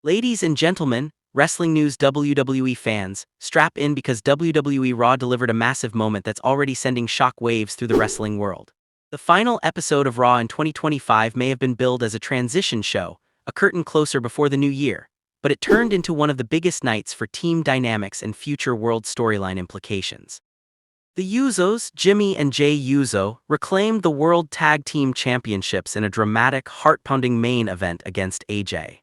Ladies and gentlemen, wrestling news WWE fans, strap in because WWE Raw delivered a massive moment that's already sending shock waves through the wrestling world. The final episode of Raw in 2025 may have been billed as a transition show, a curtain closer before the new year, but it turned into one of the biggest nights for team dynamics and future world storyline implications. The Usos, Jimmy and Jay Uso, reclaimed the World Tag Team Championships in a dramatic, heart-pounding main event against AJ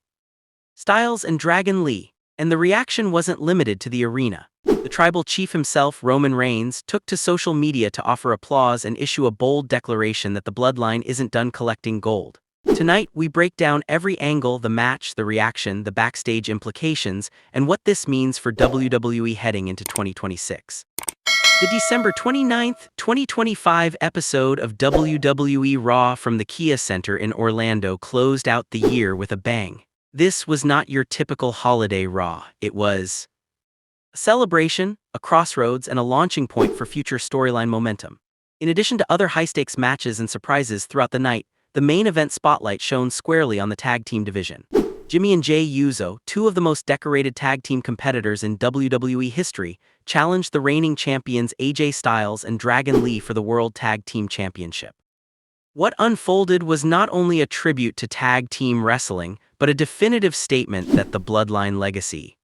Styles and Dragon Lee, and the reaction wasn't limited to the arena. The tribal chief himself, Roman Reigns, took to social media to offer applause and issue a bold declaration that the bloodline isn't done collecting gold. Tonight, we break down every angle, the match, the reaction, the backstage implications, and what this means for WWE heading into 2026. The December 29, 2025 episode of WWE Raw from the Kia Center in Orlando closed out the year with a bang. This was not your typical holiday Raw. It was a celebration, a crossroads, and a launching point for future storyline momentum. In addition to other high-stakes matches and surprises throughout the night, the main event spotlight shone squarely on the tag team division. Jimmy and Jay Uso, two of the most decorated tag team competitors in WWE history, challenged the reigning champions AJ Styles and Dragon Lee for the World Tag Team Championship. What unfolded was not only a tribute to tag team wrestling, but a definitive statement that the bloodline legacy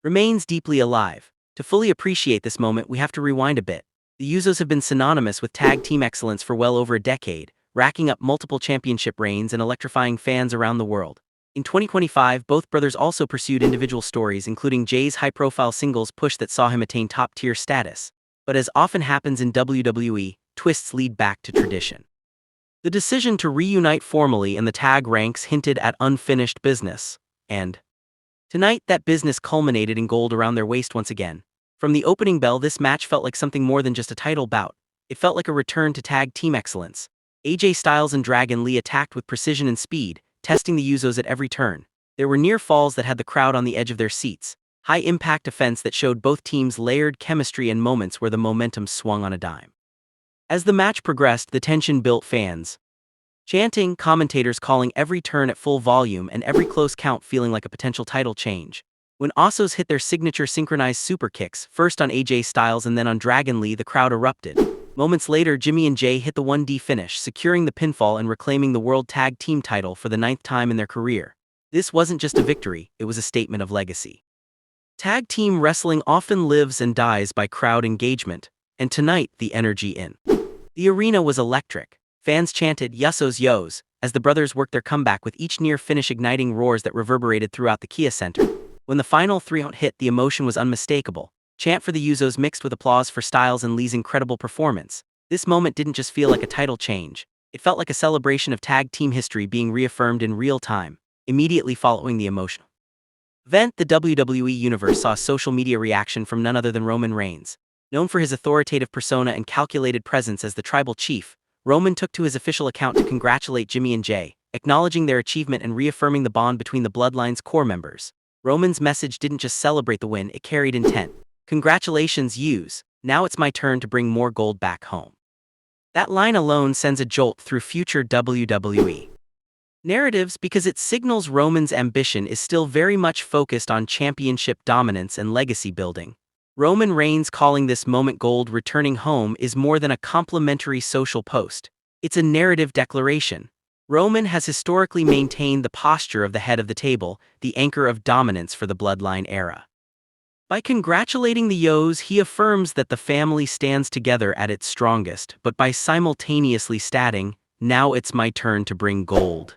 remains deeply alive. To fully appreciate this moment, we have to rewind a bit. The Usos have been synonymous with tag team excellence for well over a decade, racking up multiple championship reigns and electrifying fans around the world. In 2025, both brothers also pursued individual stories, including Jay's high-profile singles push that saw him attain top-tier status. But as often happens in WWE, twists lead back to tradition. The decision to reunite formally in the tag ranks hinted at unfinished business, and tonight that business culminated in gold around their waist once again. From the opening bell, this match felt like something more than just a title bout. It felt like a return to tag team excellence. AJ Styles and Dragon Lee attacked with precision and speed, testing the Usos at every turn. There were near falls that had the crowd on the edge of their seats, high-impact defense that showed both teams layered chemistry, and moments where the momentum swung on a dime. As the match progressed, the tension built, fans chanting, commentators calling every turn at full volume, and every close count feeling like a potential title change. When Usos hit their signature synchronized super kicks, first on AJ Styles and then on Dragon Lee, the crowd erupted. Moments later, Jimmy and Jay hit the 1D finish, securing the pinfall and reclaiming the World Tag Team title for the 9th time in their career. This wasn't just a victory, it was a statement of legacy. Tag team wrestling often lives and dies by crowd engagement, and tonight, the energy in the arena was electric. Fans chanted "Usos Yos" as the brothers worked their comeback, with each near-finish igniting roars that reverberated throughout the Kia Center. When the final 3-count hit, the emotion was unmistakable. Chant for the Usos mixed with applause for Styles and Lee's incredible performance. This moment didn't just feel like a title change. It felt like a celebration of tag team history being reaffirmed in real time. Immediately following the emotional event, the WWE Universe saw a social media reaction from none other than Roman Reigns. Known for his authoritative persona and calculated presence as the tribal chief, Roman took to his official account to congratulate Jimmy and Jay, acknowledging their achievement and reaffirming the bond between the Bloodline's core members. Roman's message didn't just celebrate the win, it carried intent. "Congratulations, Us. Now it's my turn to bring more gold back home." That line alone sends a jolt through future WWE narratives because it signals Roman's ambition is still very much focused on championship dominance and legacy building. Roman Reigns calling this moment "gold returning home" is more than a complimentary social post. It's a narrative declaration. Roman has historically maintained the posture of the head of the table, the anchor of dominance for the Bloodline era. By congratulating the Yos, he affirms that the family stands together at its strongest, but by simultaneously stating, "Now it's my turn to bring gold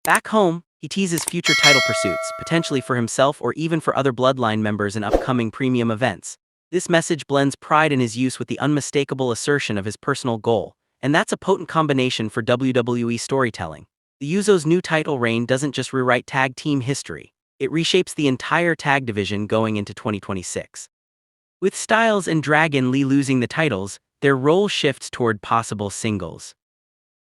back home," he teases future title pursuits, potentially for himself or even for other Bloodline members in upcoming premium events. This message blends pride in his use with the unmistakable assertion of his personal goal, and that's a potent combination for WWE storytelling. The Usos' new title reign doesn't just rewrite tag team history. It reshapes the entire tag division going into 2026. With Styles and Dragon Lee losing the titles, their role shifts toward possible singles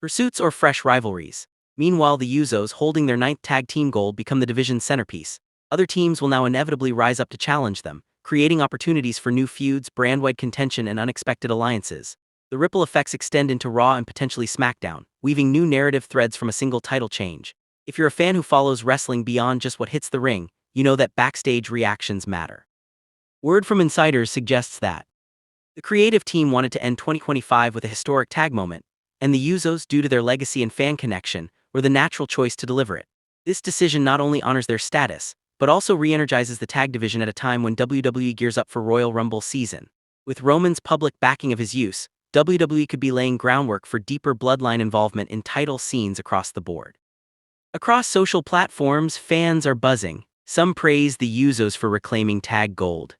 pursuits or fresh rivalries. Meanwhile, the Usos, holding their 9th tag team gold, become the division's centerpiece. Other teams will now inevitably rise up to challenge them, creating opportunities for new feuds, brand-wide contention, and unexpected alliances. The ripple effects extend into Raw and potentially SmackDown, weaving new narrative threads from a single title change. If you're a fan who follows wrestling beyond just what hits the ring, you know that backstage reactions matter. Word from insiders suggests that the creative team wanted to end 2025 with a historic tag moment, and the Usos, due to their legacy and fan connection, were the natural choice to deliver it. This decision not only honors their status, but also re-energizes the tag division at a time when WWE gears up for Royal Rumble season. With Roman's public backing of his use, WWE could be laying groundwork for deeper bloodline involvement in title scenes across the board. Across social platforms, fans are buzzing. Some praise the Usos for reclaiming tag gold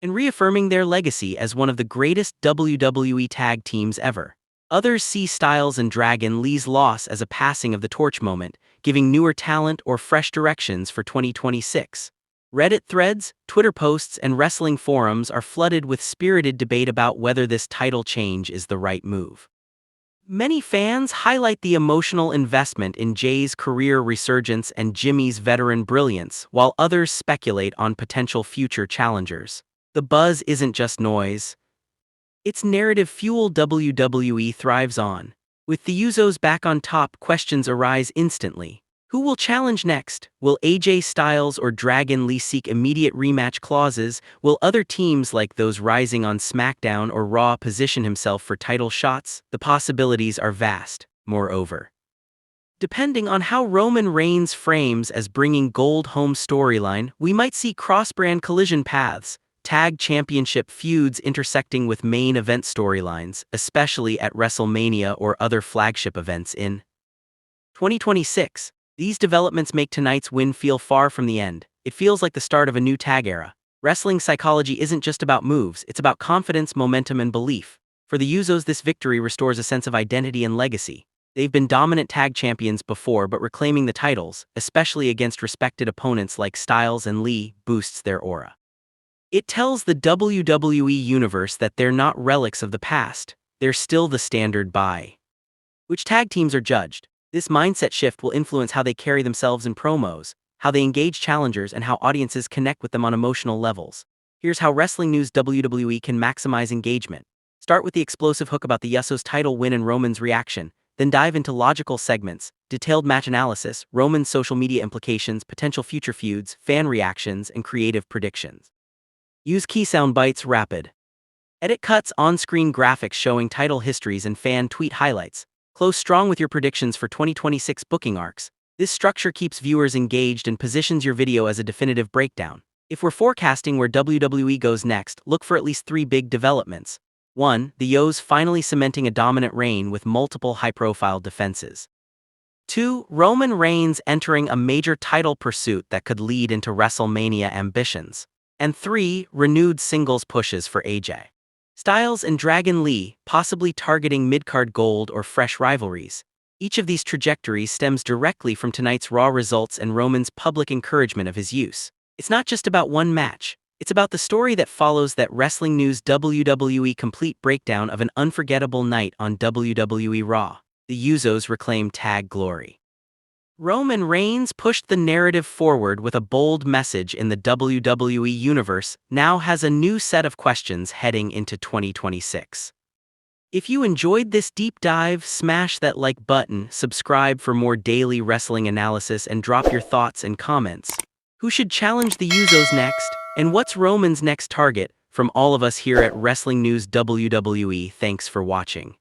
and reaffirming their legacy as one of the greatest WWE tag teams ever. Others see Styles and Dragon Lee's loss as a passing of the torch moment, giving newer talent or fresh directions for 2026. Reddit threads, Twitter posts, and wrestling forums are flooded with spirited debate about whether this title change is the right move. Many fans highlight the emotional investment in Jay's career resurgence and Jimmy's veteran brilliance, while others speculate on potential future challengers. The buzz isn't just noise. It's narrative fuel WWE thrives on. With the Usos back on top, questions arise instantly. Who will challenge next? Will AJ Styles or Dragon Lee seek immediate rematch clauses? Will other teams like those rising on SmackDown or Raw position himself for title shots? The possibilities are vast, moreover. Depending on how Roman Reigns frames as bringing gold home storyline, we might see cross-brand collision paths, tag championship feuds intersecting with main event storylines, especially at WrestleMania or other flagship events in 2026. These developments make tonight's win feel far from the end. It feels like the start of a new tag era. Wrestling psychology isn't just about moves, it's about confidence, momentum, and belief. For the Usos, this victory restores a sense of identity and legacy. They've been dominant tag champions before, but reclaiming the titles, especially against respected opponents like Styles and Lee, boosts their aura. It tells the WWE universe that they're not relics of the past, they're still the standard by which tag teams are judged. This mindset shift will influence how they carry themselves in promos, how they engage challengers, and how audiences connect with them on emotional levels. Here's how Wrestling News WWE can maximize engagement. Start with the explosive hook about the Usos title win and Roman's reaction, then dive into logical segments, detailed match analysis, Roman's social media implications, potential future feuds, fan reactions, and creative predictions. Use key sound bites rapid. Edit cuts, on-screen graphics showing title histories, and fan tweet highlights. Close strong with your predictions for 2026 booking arcs. This structure keeps viewers engaged and positions your video as a definitive breakdown. If we're forecasting where WWE goes next, look for at least 3 big developments. 1. The Usos finally cementing a dominant reign with multiple high-profile defenses. 2. Roman Reigns entering a major title pursuit that could lead into WrestleMania ambitions. And 3. Renewed singles pushes for AJ Styles and Dragon Lee, possibly targeting mid-card gold or fresh rivalries. Each of these trajectories stems directly from tonight's Raw results and Roman's public encouragement of his use. It's not just about one match. It's about the story that follows. That Wrestling News WWE complete breakdown of an unforgettable night on WWE Raw. The Usos reclaim tag glory. Roman Reigns pushed the narrative forward with a bold message in the WWE universe, now has a new set of questions heading into 2026. If you enjoyed this deep dive, smash that like button, subscribe for more daily wrestling analysis, and drop your thoughts and comments. Who should challenge the Usos next? And what's Roman's next target? From all of us here at Wrestling News WWE, thanks for watching.